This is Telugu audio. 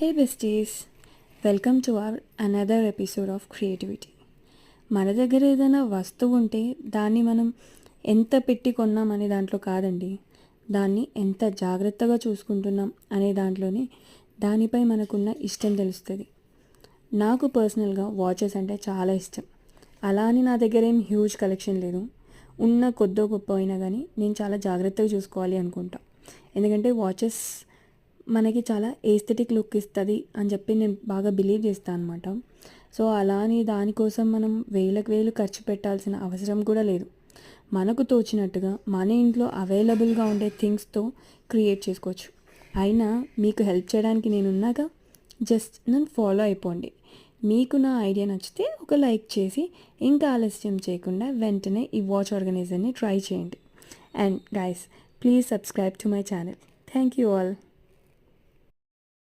Hey besties, welcome to our another episode of creativity. మన దగ్గర ఏదైనా వస్తువు ఉంటే దాన్ని మనం ఎంత పెట్టి కొన్నాం అనే దాంట్లో కాదండి, దాన్ని ఎంత జాగ్రత్తగా చూసుకుంటున్నాం అనే దాంట్లోనే దానిపై మనకున్న ఇష్టం తెలుస్తుంది. నాకు పర్సనల్గా వాచెస్ అంటే చాలా ఇష్టం. అలా అని నా దగ్గర ఏం హ్యూజ్ కలెక్షన్ లేదు. ఉన్న కొద్దో గొప్ప అయినా కానీ నేను చాలా జాగ్రత్తగా చూసుకోవాలి అనుకుంటా. ఎందుకంటే వాచెస్ మనకి చాలా ఏస్థెటిక్ లుక్ ఇస్తుంది అని చెప్పి నేను బాగా బిలీవ్ చేస్తాను అనమాట. సో అలా అని దానికోసం మనం వేలకు వేలు ఖర్చు పెట్టాల్సిన అవసరం కూడా లేదు. మనకు తోచినట్టుగా మన ఇంట్లో అవైలబుల్గా ఉండే థింగ్స్తో క్రియేట్ చేసుకోవచ్చు. అయినా మీకు హెల్ప్ చేయడానికి నేను ఉన్నాగా, జస్ట్ నన్ను ఫాలో అయిపోండి. మీకు నా ఐడియా నచ్చితే ఒక లైక్ చేసి ఇంకా ఆలస్యం చేయకుండా వెంటనే ఈ వాచ్ ఆర్గనైజర్ని ట్రై చేయండి. And guys, please subscribe to my channel. Thank you all.